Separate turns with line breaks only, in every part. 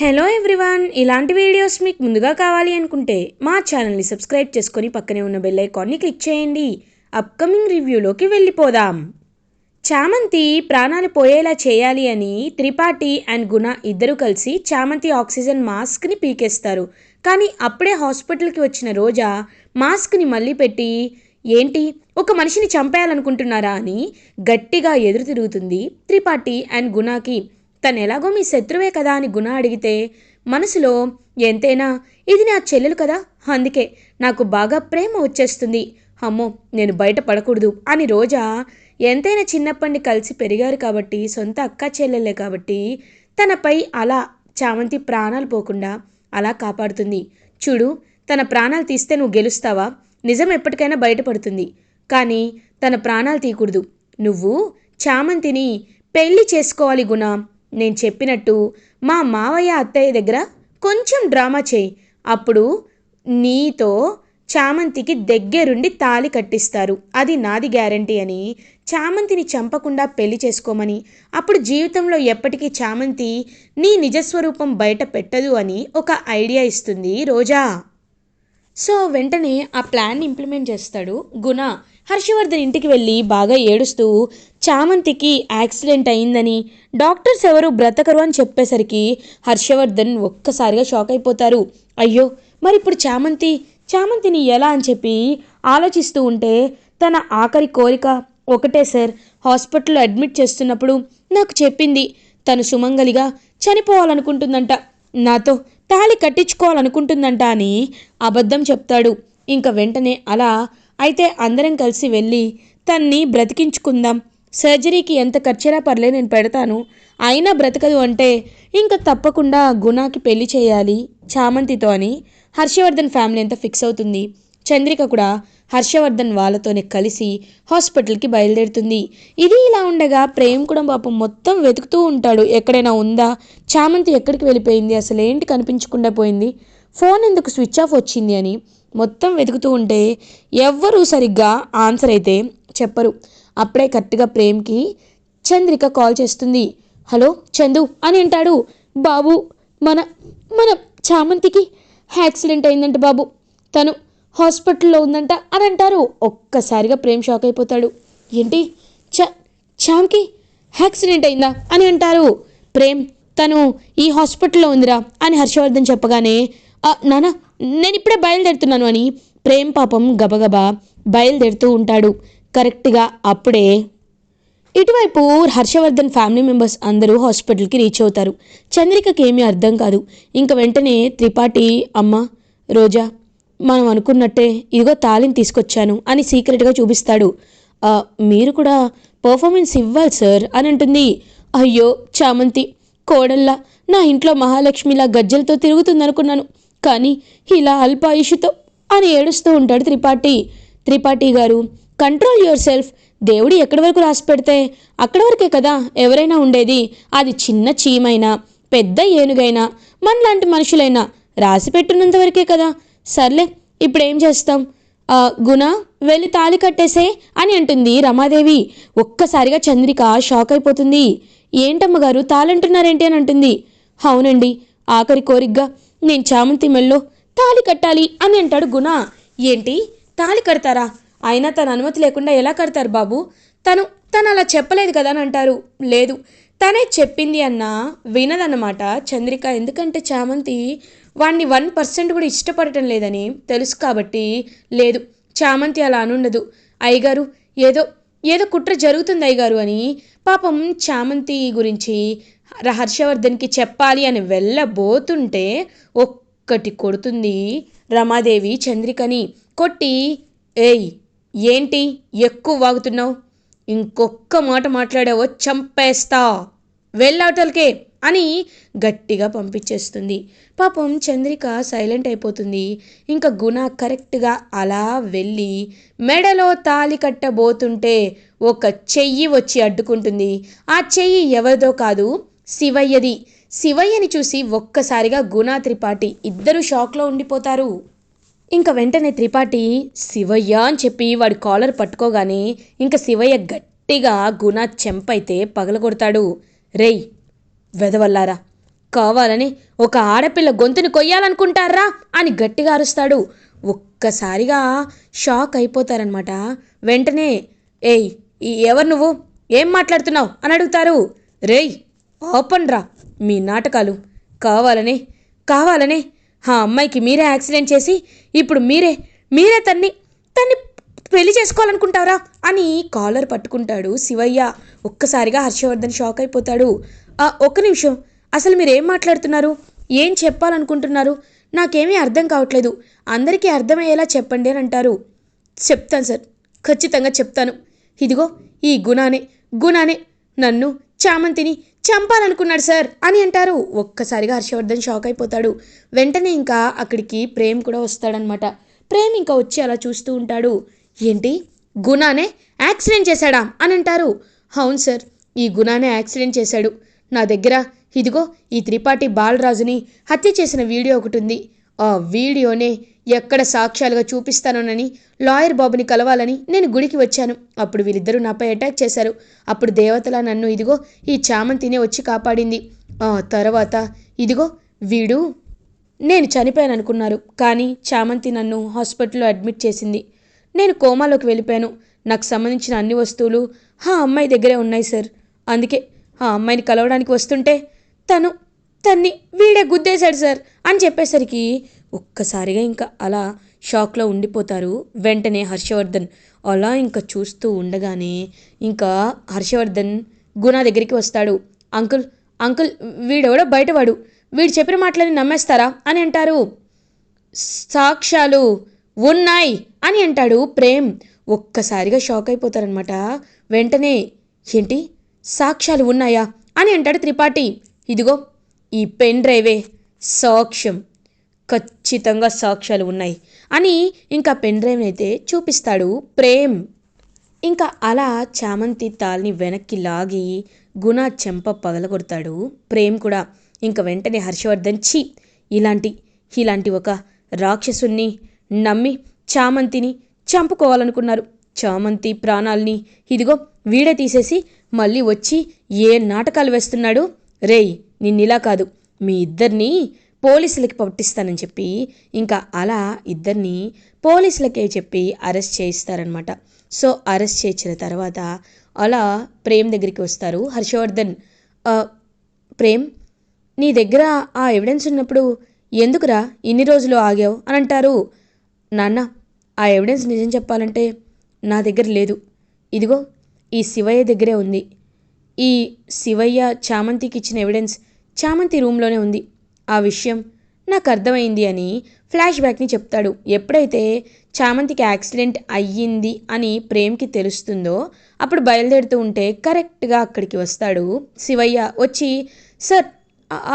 Hello everyone, ఇలాంటి videos మీకు ముందుగా కావాలి అనుకుంటే మా ఛానల్ని సబ్స్క్రైబ్ చేసుకొని పక్కనే ఉన్న బెల్ ఐకాన్ని క్లిక్ చేయండి. అప్కమింగ్ రివ్యూలోకి వెళ్ళిపోదాం. చామంతి ప్రాణాలు పోయేలా చేయాలి అని త్రిపాఠి అండ్ గుణ ఇద్దరు కలిసి చామంతి ఆక్సిజన్ మాస్క్ని పీకేస్తారు. కానీ అప్పుడే హాస్పిటల్కి వచ్చిన రోజా మాస్క్ని మళ్ళీ పెట్టి, ఏంటి ఒక మనిషిని చంపేయాలనుకుంటున్నారా అని గట్టిగా ఎదురు తిరుగుతుంది త్రిపాఠి అండ్ గుణకి. తను ఎలాగో మీ శత్రువే కదా అని గుణ అడిగితే మనసులో, ఎంతైనా ఇది నా చెల్లెలు కదా, అందుకే నాకు బాగా ప్రేమ వచ్చేస్తుంది, అమ్మో నేను బయట పడకూడదు అని రోజా ఎంతైనా చిన్నప్పటిని కలిసి పెరిగారు కాబట్టి, సొంత అక్క చెల్లెలే కాబట్టి తనపై అలా చామంతి ప్రాణాలు పోకుండా అలా కాపాడుతుంది. చూడు, తన ప్రాణాలు తీస్తే నువ్వు గెలుస్తావా? నిజం ఎప్పటికైనా బయటపడుతుంది, కానీ తన ప్రాణాలు తీయకూడదు. నువ్వు చామంతిని పెళ్లి చేసుకోవాలి గుణ. నేను చెప్పినట్టు మా మావయ్య అత్తయ్య దగ్గర కొంచెం డ్రామా చేయి, అప్పుడు నీతో చామంతికి దగ్గరుండి తాళి కట్టిస్తారు, అది నాది గ్యారంటీ అని చామంతిని చంపకుండా పెళ్లి చేసుకోమని, అప్పుడు జీవితంలో ఎప్పటికీ చామంతి నీ నిజస్వరూపం బయట పెట్టదు అని ఒక ఐడియా ఇస్తుంది రోజా. సో వెంటనే ఆ ప్లాన్ని ఇంప్లిమెంట్ చేస్తాడు గుణ. హర్షవర్ధన్ ఇంటికి వెళ్ళి బాగా ఏడుస్తూ చామంతికి యాక్సిడెంట్ అయిందని, డాక్టర్స్ ఎవరు బ్రతకరు అని చెప్పేసరికి హర్షవర్ధన్ ఒక్కసారిగా షాక్ అయిపోతారు. అయ్యో, మరి ఇప్పుడు చామంతిని ఎలా అని చెప్పి ఆలోచిస్తూ ఉంటే, తన ఆఖరి కోరిక ఒకటే సార్, హాస్పిటల్లో అడ్మిట్ చేస్తున్నప్పుడు నాకు చెప్పింది, తను సుమంగలిగా చనిపోవాలనుకుంటుందంట, నాతో తాళి కట్టించుకోవాలనుకుంటుందంట అని అబద్ధం చెప్తాడు. ఇంకా వెంటనే అలా అయితే అందరం కలిసి వెళ్ళి తన్ని బ్రతికించుకుందాం, సర్జరీకి ఎంత ఖర్చైనా పర్లేదు నేను పెడతాను, అయినా బ్రతకదు అంటే ఇంకా తప్పకుండా గుణాకి పెళ్లి చేయాలి చామంతితో అని హర్షవర్ధన్ ఫ్యామిలీ అంతా ఫిక్స్ అవుతుంది. చంద్రిక కూడా హర్షవర్ధన్ వాళ్ళతోనే కలిసి హాస్పిటల్కి బయలుదేరుతుంది. ఇది ఇలా ఉండగా ప్రేమ్ కూడా పాపం మొత్తం వెతుకుతూ ఉంటాడు, ఎక్కడైనా ఉందా, చామంతి ఎక్కడికి వెళ్ళిపోయింది, అసలు ఏంటి కనిపించకుండా పోయింది, ఫోన్ ఎందుకు స్విచ్ ఆఫ్ వచ్చింది అని మొత్తం వెతుకుతూ ఉంటే ఎవ్వరూ సరిగ్గా ఆన్సర్ అయితే చెప్పరు. అప్పుడే కరెక్ట్గా ప్రేమ్కి చంద్రిక కాల్ చేస్తుంది. హలో చందు అని అంటాడు. బాబు, మన మన చామంతికి యాక్సిడెంట్ అయిందంట బాబు, తను హాస్పిటల్లో ఉందంట అని అంటారు. ఒక్కసారిగా ప్రేమ్ షాక్ అయిపోతాడు. ఏంటి, చామ్కి యాక్సిడెంట్ అయిందా అని అంటారు. ప్రేమ్, తను ఈ హాస్పిటల్లో ఉందిరా అని హర్షవర్ధన్ చెప్పగానే, నాన్న నేను ఇప్పుడే బయలుదేరుతున్నాను అని ప్రేమ్ పాపం గబగబా బయలుదేరుతూ ఉంటాడు. కరెక్ట్గా అప్పుడే ఇటువైపు హర్షవర్ధన్ ఫ్యామిలీ మెంబర్స్ అందరూ హాస్పిటల్కి రీచ్ అవుతారు. చంద్రికకి ఏమీ అర్థం కాదు. ఇంకా వెంటనే త్రిపాఠి, అమ్మ రోజా, మనం అనుకున్నట్టే ఇదిగో తాళిని తీసుకొచ్చాను అని సీక్రెట్గా చూపిస్తాడు. మీరు కూడా పర్ఫార్మెన్స్ ఇవ్వాలి సార్ అని అంటుంది. అయ్యో చామంతి, కోడల్లా నా ఇంట్లో మహాలక్ష్మిలా గజ్జలతో తిరుగుతుందనుకున్నాను, కానీ ఇలా అల్పాయుషుతో అని ఏడుస్తూ ఉంటాడు త్రిపాఠి గారు, కంట్రోల్ యువర్ సెల్ఫ్, దేవుడు ఎక్కడి వరకు రాసి పెడితే అక్కడి వరకే కదా ఎవరైనా ఉండేది, అది చిన్న చీమైనా పెద్ద ఏనుగైనా మనలాంటి మనుషులైనా రాసి పెట్టినంత వరకే కదా, సర్లే ఇప్పుడేం చేస్తాం, గుణ వెళ్ళి తాళి కట్టేసే అని అంటుంది రమాదేవి. ఒక్కసారిగా చంద్రిక షాక్ అయిపోతుంది. ఏంటమ్మగారు తాళంటున్నారేంటి అని అంటుంది. అవునండి, ఆఖరి కోరికగా నేను చామంతి మెల్లో తాళి కట్టాలి అని అంటాడు గుణ. ఏంటి, తాళి కడతారా? అయినా తన అనుమతి లేకుండా ఎలా కడతారు బాబు, తను అలా చెప్పలేదు కదా అని అంటారు. లేదు, తనే చెప్పింది అన్నా వినదన్నమాట చంద్రిక. ఎందుకంటే చామంతి వాణ్ణి 1% కూడా ఇష్టపడటం లేదని తెలుసు కాబట్టి. లేదు, చామంతి అలా అనుండదు అయ్యగారు, ఏదో కుట్ర జరుగుతుంది అయ్యగారు అని పాపం చామంతి గురించి హర్షవర్ధన్కి చెప్పాలి అని వెళ్ళబోతుంటే ఒక్కటి కొడుతుంది రమాదేవి చంద్రికని. కొట్టి, ఏయ్ ఏంటి ఎక్కువ వాగుతున్నావు, ఇంకొక్క మాట మాట్లాడావో చంపేస్తా, వెళ్ళవతలకే అని గట్టిగా పంపించేస్తుంది. పాపం చంద్రిక సైలెంట్ అయిపోతుంది. ఇంకా గుణ కరెక్ట్గా అలా వెళ్ళి మెడలో తాళి కట్టబోతుంటే ఒక చెయ్యి వచ్చి అడ్డుకుంటుంది. ఆ చెయ్యి ఎవరిదో కాదు, శివయ్యది. శివయ్యని చూసి ఒక్కసారిగా గుణ త్రిపాఠి ఇద్దరు షాక్లో ఉండిపోతారు. ఇంకా వెంటనే త్రిపాఠి శివయ్య అని చెప్పి వాడి కాలర్ పట్టుకోగానే ఇంకా శివయ్య గట్టిగా గుణ చెంపైతే పగలగొడతాడు. రేయ్ వెదవల్లారా, కావాలని ఒక ఆడపిల్ల గొంతుని కొయ్యాలనుకుంటారా అని గట్టిగా అరుస్తాడు. ఒక్కసారిగా షాక్ అయిపోతారనమాట. వెంటనే ఏయ్ ఎవరు నువ్వు, ఏం మాట్లాడుతున్నావు అని అడుగుతారు. రేయ్ ఆపండ్రా మీ నాటకాలు, కావాలనే కావాలనే ఆ అమ్మాయికి మీరే యాక్సిడెంట్ చేసి ఇప్పుడు మీరే తన్ని పెళ్లి చేసుకోవాలనుకుంటారా అని కాలర్ పట్టుకుంటాడు శివయ్య. ఒక్కసారిగా హర్షవర్ధన్ షాక్ అయిపోతాడు. ఒక్క నిమిషం, అసలు మీరేం మాట్లాడుతున్నారు, ఏం చెప్పాలనుకుంటున్నారు, నాకేమీ అర్థం కావట్లేదు, అందరికీ అర్థమయ్యేలా చెప్పండి అని అంటారు. చెప్తాను సార్, ఖచ్చితంగా చెప్తాను. ఇదిగో ఈ గుణానే నన్ను చామంతిని చంపాలనుకున్నాడు సార్ అని అంటారు. ఒక్కసారిగా హర్షవర్ధన్ షాక్ అయిపోతాడు. వెంటనే ఇంకా అక్కడికి ప్రేమ్ కూడా వస్తాడనమాట. ప్రేమ్ ఇంకా వచ్చి అలా చూస్తూ ఉంటాడు. ఏంటి, గుణానే యాక్సిడెంట్ చేశాడా అని అంటారు. అవును సార్, ఈ గుణానే యాక్సిడెంట్ చేశాడు. నా దగ్గర ఇదిగో ఈ త్రిపాఠి బాలరాజుని హత్య చేసిన వీడియో ఒకటి ఉంది. ఆ వీడియోనే ఎక్కడ సాక్ష్యాలుగా చూపిస్తానోనని లాయర్ బాబుని కలవాలని నేను గుడికి వచ్చాను. అప్పుడు వీళ్ళిద్దరూ నాపై అటాక్ చేశారు. అప్పుడు దేవతలా నన్ను ఇదిగో ఈ చామంతినే వచ్చి కాపాడింది. ఆ తర్వాత ఇదిగో వీడు నేను చనిపోయాను అనుకున్నారు, కానీ చామంతి నన్ను హాస్పిటల్లో అడ్మిట్ చేసింది. నేను కోమాలోకి వెళ్ళిపోయాను. నాకు సంబంధించిన అన్ని వస్తువులు ఆ అమ్మాయి దగ్గరే ఉన్నాయి సార్. అందుకే ఆ అమ్మాయిని కలవడానికి వస్తుంటే తన్ని వీడే గుద్దేశాడు సార్ అని చెప్పేసరికి ఒక్కసారిగా ఇంకా అలా షాక్లో ఉండిపోతారు. వెంటనే హర్షవర్ధన్ అలా ఇంకా చూస్తూ ఉండగానే ఇంకా హర్షవర్ధన్ గుణ దగ్గరికి వస్తాడు. అంకుల్ అంకుల్ వీడెవడో బయటవాడు, వీడు చెప్పిన మాటలని నమ్మేస్తారా అని అంటారు. సాక్ష్యాలు ఉన్నాయి అని అంటాడు ప్రేమ్. ఒక్కసారిగా షాక్ అయిపోతారనమాట. వెంటనే ఏంటి సాక్ష్యాలు ఉన్నాయా అని అంటాడు త్రిపాఠి. ఇదిగో ఈ పెన్ డ్రైవే సాక్ష్యం, ఖచ్చితంగా సాక్ష్యాలు ఉన్నాయి అని ఇంకా పెన్ డ్రైవ్ని అయితే చూపిస్తాడు ప్రేమ్. ఇంకా అలా చామంతి తాల్ని వెనక్కి లాగి గుణ చెంప పగలగొడతాడు ప్రేమ్ కూడా. ఇంకా వెంటనే హర్షవర్ధన్ ఇలాంటి ఒక రాక్షసుణ్ణి నమ్మి చామంతిని చంపుకోవాలనుకున్నారు. చామంతి ప్రాణాల్ని ఇదిగో వీడే తీసేసి మళ్ళీ వచ్చి ఏ నాటకాలు వేస్తున్నాడు. రేయ్ నిన్నిలా కాదు, మీ ఇద్దరినీ పోలీసులకి పట్టిస్తానని చెప్పి ఇంకా అలా ఇద్దరిని పోలీసులకే చెప్పి అరెస్ట్ చేయిస్తారనమాట. సో అరెస్ట్ చేయించిన తర్వాత అలా ప్రేమ్ దగ్గరికి వస్తారు హర్షవర్ధన్. ప్రేమ్, నీ దగ్గర ఆ ఎవిడెన్స్ ఉన్నప్పుడు ఎందుకురా ఇన్ని రోజులు ఆగావు అని అంటారు. నాన్న, ఆ ఎవిడెన్స్ నిజం చెప్పాలంటే నా దగ్గర లేదు. ఇదిగో ఈ శివయ్య దగ్గరే ఉంది. ఈ శివయ్య చామంతికి ఇచ్చిన ఎవిడెన్స్ చామంతి రూమ్లోనే ఉంది. ఆ విషయం నాకు అర్థమైంది అని ఫ్లాష్ బ్యాక్ని చెప్తాడు. ఎప్పుడైతే చామంతికి యాక్సిడెంట్ అయ్యింది అని ప్రేమ్కి తెలుస్తుందో అప్పుడు బయలుదేరుతూ ఉంటే కరెక్ట్గా అక్కడికి వస్తాడు శివయ్య. వచ్చి సార్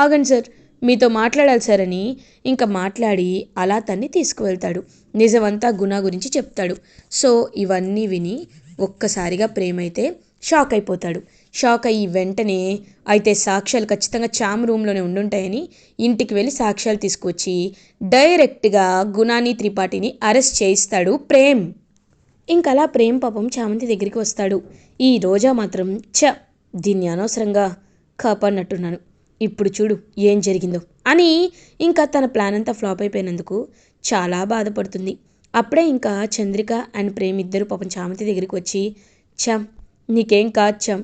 ఆగండి సార్, మీతో మాట్లాడాలి సార్ అని ఇంకా మాట్లాడి అలా తన్ని తీసుకువెళ్తాడు. నిజమంతా గుణ గురించి చెప్తాడు. సో ఇవన్నీ విని ఒక్కసారిగా ప్రేమ్ అయితే షాక్ అయిపోతాడు. షాక్ అయ్యి వెంటనే అయితే సాక్ష్యాలు ఖచ్చితంగా చామ్ రూమ్లోనే ఉండుంటాయని ఇంటికి వెళ్ళి సాక్ష్యాలు తీసుకొచ్చి డైరెక్ట్గా గుణాని త్రిపాఠిని అరెస్ట్ చేయిస్తాడు ప్రేమ్. ఇంకలా ప్రేమ్ పాపం చామంతి దగ్గరికి వస్తాడు. ఈ రోజా మాత్రం దీన్ని అనవసరంగా కాపాడినట్టున్నాను, ఇప్పుడు చూడు ఏం జరిగిందో అని ఇంకా తన ప్లాన్ అంతా ఫ్లాప్ అయిపోయినందుకు చాలా బాధపడుతుంది. అప్పుడే ఇంకా చంద్రిక అండ్ ప్రేమ్ ఇద్దరు పాపం చామంతి దగ్గరికి వచ్చి నీకేం కాదు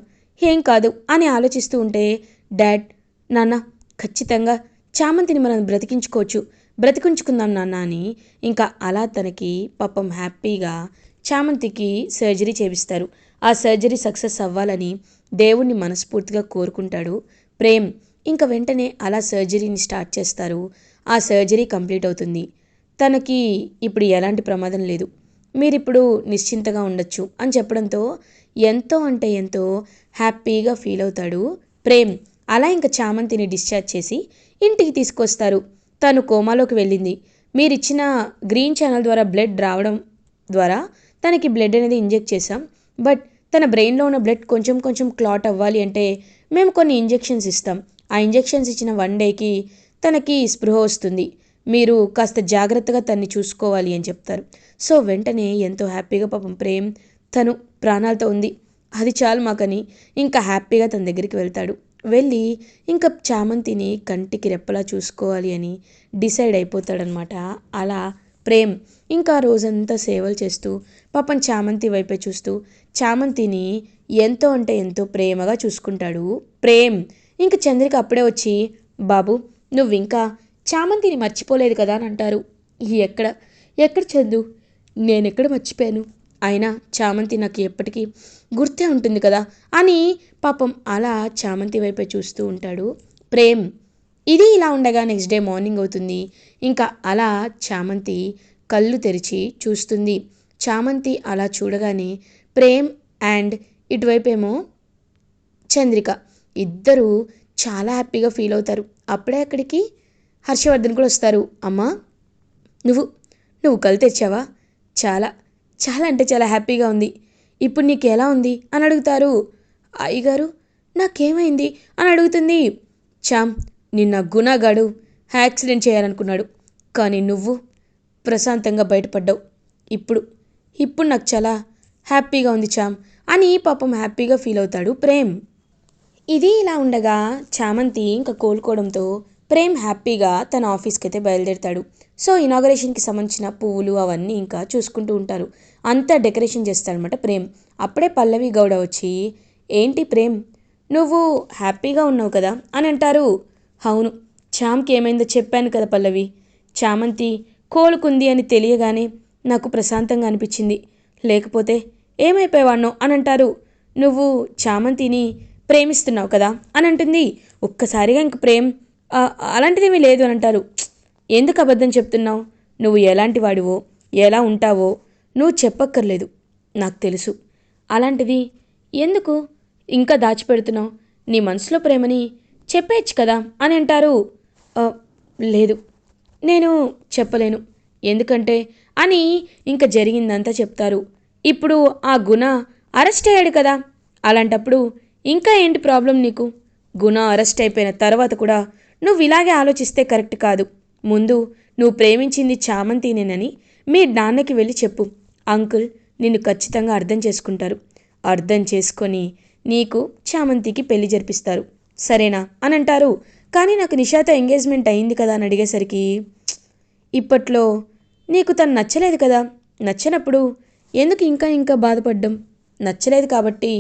ఏం కాదు అని ఆలోచిస్తూ ఉంటే డాడ్, నాన్న, ఖచ్చితంగా చామంతిని మనం బ్రతికించుకుందాం నాన్న అని ఇంకా అలా తనకి పాపం హ్యాపీగా చామంతికి సర్జరీ చేపిస్తారు. ఆ సర్జరీ సక్సెస్ అవ్వాలని దేవుణ్ణి మనస్ఫూర్తిగా కోరుకుంటాడు ప్రేమ్. ఇంకా వెంటనే అలా సర్జరీని స్టార్ట్ చేస్తారు. ఆ సర్జరీ కంప్లీట్ అవుతుంది. తనకి ఇప్పుడు ఎలాంటి ప్రమాదం లేదు, మీరిప్పుడు నిశ్చింతగా ఉండొచ్చు అని చెప్పడంతో ఎంతో అంటే ఎంతో హ్యాపీగా ఫీల్ అవుతాడు ప్రేమ్. అలా ఇంకా చామంతిని డిశ్చార్జ్ చేసి ఇంటికి తీసుకొస్తారు. తను కోమాలోకి వెళ్ళింది. మీరిచ్చిన గ్రీన్ ఛానల్ ద్వారా బ్లడ్ రావడం ద్వారా తనకి బ్లడ్ అనేది ఇంజెక్ట్ చేసాం. బట్ తన బ్రెయిన్లో ఉన్న బ్లడ్ కొంచెం కొంచెం క్లాట్ అవ్వాలి అంటే మేము కొన్ని ఇంజెక్షన్స్ ఇస్తాం. ఆ ఇంజెక్షన్స్ ఇచ్చిన 1 డేకి తనకి స్పృహ వస్తుంది. మీరు కాస్త జాగ్రత్తగా తన్ని చూసుకోవాలి అని చెప్తారు. సో వెంటనే ఎంతో హ్యాపీగా పాపం ప్రేమ్ తను ప్రాణాలతో ఉంది, అది చాలు మాకని ఇంకా హ్యాపీగా తన దగ్గరికి వెళ్తాడు. వెళ్ళి ఇంకా చామంతిని కంటికి రెప్పలా చూసుకోవాలి అని డిసైడ్ అయిపోతాడనమాట. అలా ప్రేమ్ ఇంకా రోజంతా సేవలు చేస్తూ పాపం చామంతి వైపే చూస్తూ చామంతిని ఎంతో అంటే ఎంతో ప్రేమగా చూసుకుంటాడు ప్రేమ్. ఇంక చంద్రిక అప్పుడే వచ్చి, బాబు నువ్వు ఇంకా చామంతిని మర్చిపోలేదు కదా అని అంటారు. ఎక్కడ ఎక్కడ చందు, నేనెక్కడ మర్చిపోయాను, అయినా చామంతి నాకు ఎప్పటికీ గుర్తే ఉంటుంది కదా అని పాపం అలా చామంతి వైపే చూస్తూ ఉంటాడు ప్రేమ్. ఇది ఇలా ఉండగా నెక్స్ట్ డే మార్నింగ్ అవుతుంది. ఇంకా అలా చామంతి కళ్ళు తెరిచి చూస్తుంది. చామంతి అలా చూడగానే ప్రేమ్ అండ్ ఇటువైపేమో చంద్రిక ఇద్దరూ చాలా హ్యాపీగా ఫీల్ అవుతారు. అప్పుడే అక్కడికి హర్షవర్ధన్ కూడా వస్తారు. అమ్మా నువ్వు నువ్వు కళ్ళు తెచ్చావా, చాలా చాలా అంటే చాలా హ్యాపీగా ఉంది, ఇప్పుడు నీకు ఎలా ఉంది అని అడుగుతారు. అయ్యగారు నాకేమైంది అని అడుగుతుంది. చామ్ నిన్న గుణగాడు యాక్సిడెంట్ చేయాలనుకున్నాడు, కానీ నువ్వు ప్రశాంతంగా బయటపడ్డావు, ఇప్పుడు ఇప్పుడు నాకు చాలా హ్యాపీగా ఉంది చామ్ అని పాపం హ్యాపీగా ఫీల్ అవుతాడు ప్రేమ్. ఇది ఇలా ఉండగా చామంతి ఇంకా కోలుకోవడంతో ప్రేమ్ హ్యాపీగా తన ఆఫీస్కి అయితే బయలుదేరుతాడు. సో ఇనాగరేషన్కి సంబంధించిన పువ్వులు అవన్నీ ఇంకా చూసుకుంటూ ఉంటారు. అంతా డెకరేషన్ చేస్తాడనమాట ప్రేమ్. అప్పుడే పల్లవి గౌడ వచ్చి, ఏంటి ప్రేమ్ నువ్వు హ్యాపీగా ఉన్నావు కదా అని అంటారు. అవును, చామ్కి ఏమైందో చెప్పాను కదా పల్లవి, చామంతి కోలుకుంది అని తెలియగానే నాకు ప్రశాంతంగా అనిపించింది, లేకపోతే ఏమైపోయేవాణ్ణో అని అంటారు. నువ్వు చామంతిని ప్రేమిస్తున్నావు కదా అని అంటుంది. ఒక్కసారిగా ఇంక ప్రేమ్ అలాంటిదేమీ లేదు అని అంటారు. ఎందుకు అబద్ధం చెప్తున్నావు, నువ్వు ఎలాంటి వాడివో ఎలా ఉంటావో నువ్వు చెప్పక్కర్లేదు, నాకు తెలుసు, అలాంటిది ఎందుకు ఇంకా దాచిపెడుతున్నావు, నీ మనసులో ప్రేమని చెప్పేయచ్చు కదా అని అంటారు. లేదు నేను చెప్పలేను, ఎందుకంటే అని ఇంకా జరిగిందంతా చెప్తారు. ఇప్పుడు ఆ గుణ అరెస్ట్ అయ్యాడు కదా, అలాంటప్పుడు ఇంకా ఏంటి ప్రాబ్లం నీకు, గుణ అరెస్ట్ అయిపోయిన తర్వాత కూడా నువ్వు ఇలాగే ఆలోచిస్తే కరెక్ట్ కాదు. ముందు నువ్వు ప్రేమించింది చామంతినేనని మీ నాన్నకి వెళ్ళి చెప్పు, అంకుల్ నిన్ను ఖచ్చితంగా అర్థం చేసుకుంటారు, అర్థం చేసుకొని నీకు చామంతికి పెళ్లి జరిపిస్తారు, సరేనా అని అంటారు. కానీ నాకు నిషాతో ఎంగేజ్మెంట్ అయింది కదా అని అడిగేసరికి, ఇప్పట్లో నీకు తను నచ్చలేదు కదా, నచ్చనప్పుడు ఎందుకు ఇంకా ఇంకా బాధపడ్డం, నచ్చలేదు కాబట్టి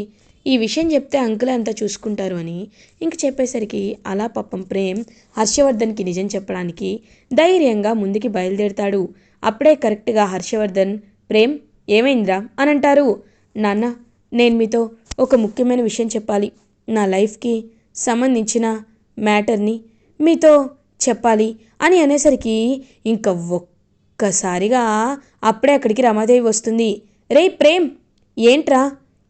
ఈ విషయం చెప్తే అంకులే అంతా చూసుకుంటారు అని ఇంక చెప్పేసరికి అలా పాపం ప్రేమ్ హర్షవర్ధన్కి నిజం చెప్పడానికి ధైర్యంగా ముందుకి బయలుదేరుతాడు. అప్పుడే కరెక్ట్గా హర్షవర్ధన్, ప్రేమ్ ఏమైందిరా అని అంటారు. నాన్న నేను మీతో ఒక ముఖ్యమైన విషయం చెప్పాలి, నా లైఫ్కి సంబంధించిన మ్యాటర్ని మీతో చెప్పాలి అని అనేసరికి ఇంకా ఒక్కసారిగా అప్పుడే అక్కడికి రమాదేవి వస్తుంది. రే ప్రేమ్ ఏంట్రా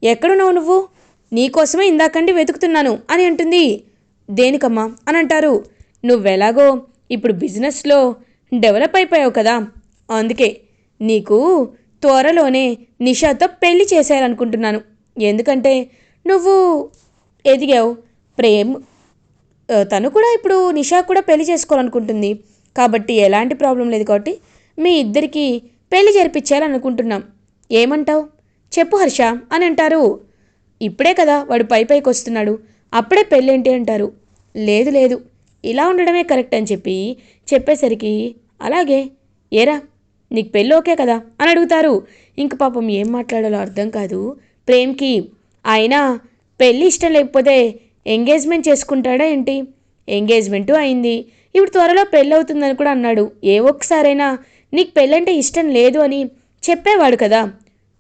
ఎక్కడున్నావు నువ్వు, నీకోసమే ఇందాకండి వెతుకుతున్నాను అని అంటుంది. దేనికమ్మా అని అంటారు. నువ్వెలాగో ఇప్పుడు బిజినెస్లో డెవలప్ అయిపోయావు కదా, అందుకే నీకు త్వరలోనే నిషాతో పెళ్లి చేసేయాలనుకుంటున్నాను, ఎందుకంటే నువ్వు ఎదిగావు, ప్రేమ్ తను కూడా ఇప్పుడు నిషా కూడా పెళ్లి చేసుకోవాలనుకుంటుంది కాబట్టి ఎలాంటి ప్రాబ్లం లేదు, కాబట్టి మీ ఇద్దరికి పెళ్లి జరిపించాలనుకుంటున్నాం, ఏమంటావు చెప్పు హర్ష అని అంటారు. ఇప్పుడే కదా వాడు పైకి వస్తున్నాడు, అప్పుడే పెళ్ళేంటి అంటారు. లేదు లేదు ఇలా ఉండడమే కరెక్ట్ అని చెప్పేసరికి అలాగే ఏరా నీకు పెళ్ళి ఓకే కదా అని అడుగుతారు. ఇంక పాపం ఏం మాట్లాడాలో అర్థం కాదు ప్రేమ్కి. అయినా పెళ్ళి ఇష్టం లేకపోతే ఎంగేజ్మెంట్ చేసుకుంటాడా ఏంటి, ఎంగేజ్మెంటు అయింది, ఇప్పుడు త్వరలో పెళ్ళి అవుతుందని కూడా అన్నాడు, ఏ ఒక్కసారైనా నీకు పెళ్ళంటే ఇష్టం లేదు అని చెప్పేవాడు కదా,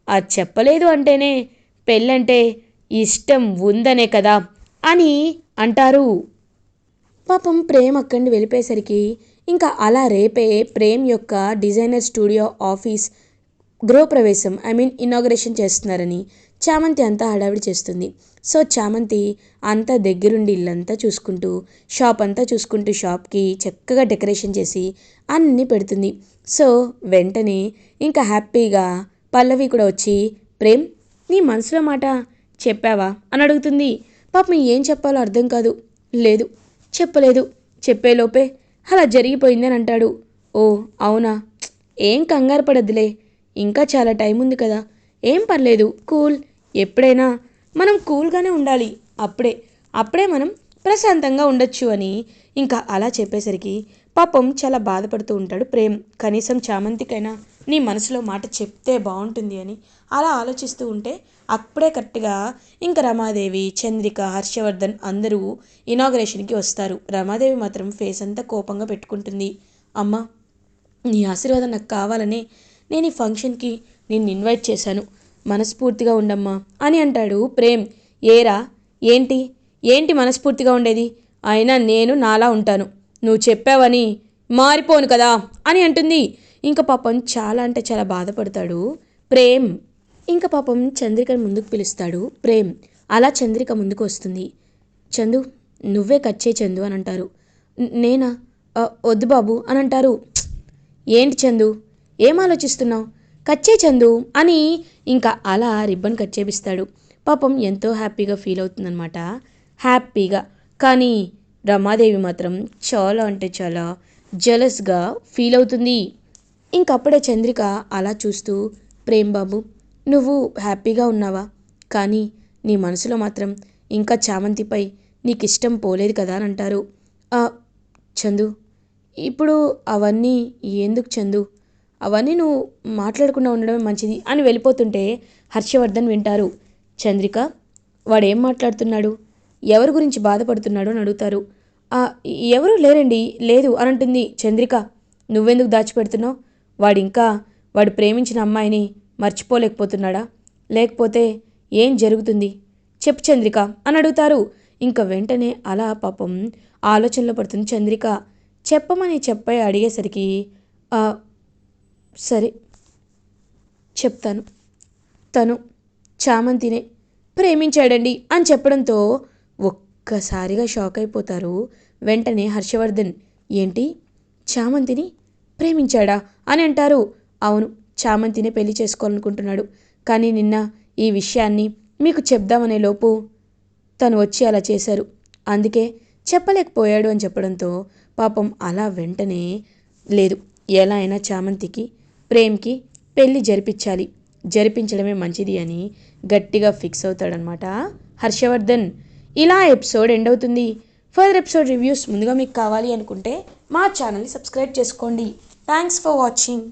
అది చెప్పలేదు అంటేనే పెళ్ళంటే ఇష్టం ఉందనే కదా అని అంటారు. పాపం ప్రేమ్ అక్కడిని వెళ్ళిపోయేసరికి ఇంకా అలా రేపే ప్రేమ్ యొక్క డిజైనర్ స్టూడియో ఆఫీస్ గృహప్రవేశం ఇనాగరేషన్ చేస్తున్నారని చామంతి అంతా హడావిడి చేస్తుంది. సో చామంతి అంతా దగ్గరుండి ఇల్లంతా చూసుకుంటూ షాప్ అంతా చూసుకుంటూ షాప్కి చక్కగా డెకరేషన్ చేసి అన్నీ పెడుతుంది. సో వెంటనే ఇంకా హ్యాపీగా పల్లవి కూడా వచ్చి, ప్రేమ్ నీ మనసులో మాట చెప్పావా అని అడుగుతుంది. పాపం ఏం చెప్పాలో అర్థం కాదు. లేదు చెప్పలేదు, చెప్పేలోపే అలా జరిగిపోయింది అని అంటాడు. ఓ అవునా, ఏం కంగారు పడద్దులే, ఇంకా చాలా టైం ఉంది కదా, ఏం పర్లేదు కూల్, ఎప్పుడైనా మనం కూల్గానే ఉండాలి, అప్పుడే మనం ప్రశాంతంగా ఉండొచ్చు అని ఇంకా అలా చెప్పేసరికి పాపం చాలా బాధపడుతూ ఉంటాడు ప్రేమ్. కనీసం చామంతికైనా నీ మనసులో మాట చెప్తే బాగుంటుంది అని అలా ఆలోచిస్తూ ఉంటే అప్పుడే కరెక్ట్గా ఇంకా రమాదేవి, చంద్రిక, హర్షవర్ధన్ అందరూ ఇనాగ్రేషన్కి వస్తారు. రమాదేవి మాత్రం ఫేస్ అంతా కోపంగా పెట్టుకుంటుంది. అమ్మ, నీ ఆశీర్వాదం నాకు కావాలనే నేను ఈ ఫంక్షన్కి నిన్ను ఇన్వైట్ చేశాను, మనస్ఫూర్తిగా ఉండమ్మా అని అంటాడు ప్రేమ్. ఏరా, ఏంటి ఏంటి మనస్ఫూర్తిగా ఉండేది? అయినా నేను నాలా ఉంటాను, నువ్వు చెప్పావని మారిపోను కదా అని అంటుంది. ఇంకా పాపం చాలా అంటే చాలా బాధపడతాడు ప్రేమ్. ఇంకా పాపం చంద్రికను ముందుకు పిలుస్తాడు ప్రేమ్. అలా చంద్రిక ముందుకు వస్తుంది. చందు, నువ్వే కట్ చేయి చందు అని అంటారు. నేనా? వద్దు బాబు అని అంటారు. ఏంటి చందు, ఏం ఆలోచిస్తున్నావు? కట్ చేయి చందు అని ఇంకా అలా రిబ్బన్ కట్ చేపిస్తాడు. పాపం ఎంతో హ్యాపీగా ఫీల్ అవుతుందన్నమాట. హ్యాపీగా. కానీ రమాదేవి మాత్రం చాలా అంటే చాలా జలస్గా ఫీల్ అవుతుంది. ఇంకప్పుడే చంద్రిక అలా చూస్తూ, ప్రేమ్ బాబు, నువ్వు హ్యాపీగా ఉన్నావా? కానీ నీ మనసులో మాత్రం ఇంకా చామంతిపై నీకు ఇష్టం పోలేదు కదా అని అంటారు. చందు, ఇప్పుడు అవన్నీ ఎందుకు చందు? అవన్నీ నువ్వు మాట్లాడకుండా ఉండడమే మంచిది అని వెళ్ళిపోతుంటే హర్షవర్ధన్ వింటారు. చంద్రిక, వాడేం మాట్లాడుతున్నాడు, ఎవరి గురించి బాధపడుతున్నాడు అని అడుగుతారు. ఎవరూ లేరండి, లేదు అని అంటుంది చంద్రిక. నువ్వెందుకు దాచిపెడుతున్నావు? వాడు ప్రేమించిన అమ్మాయిని మర్చిపోలేకపోతున్నాడా? లేకపోతే ఏం జరుగుతుంది చెప్పు చంద్రిక అని అడుగుతారు. ఇంకా వెంటనే అలా పాపం ఆలోచనలో పడుతుంది చంద్రిక. చెప్పమని అడిగేసరికి సరే చెప్తాను, తను చామంతినే ప్రేమించాడండి అని చెప్పడంతో ఒక్కసారిగా షాక్ అయిపోతారు. వెంటనే హర్షవర్ధన్, ఏంటి, చామంతిని ప్రేమించాడా అని అంటారు. అవును, చామంతిని పెళ్లి చేసుకోవాలనుకుంటున్నాడు. కానీ నిన్న ఈ విషయాన్ని మీకు చెప్దామనే లోపు తను వచ్చి అలా చేశారు, అందుకే చెప్పలేకపోయాడు అని చెప్పడంతో పాపం అలా వెంటనే లేదు, ఎలా అయినా చామంతికి ప్రేమ్కి పెళ్ళి జరిపించడమే మంచిది అని గట్టిగా ఫిక్స్ అవుతాడనమాట హర్షవర్ధన్. ఇలా ఎపిసోడ్ ఎండ్ అవుతుంది. ఫర్దర్ ఎపిసోడ్ రివ్యూస్ ముందుగా మీకు కావాలి అనుకుంటే మా ఛానల్ని సబ్స్క్రైబ్ చేసుకోండి. Thanks for watching.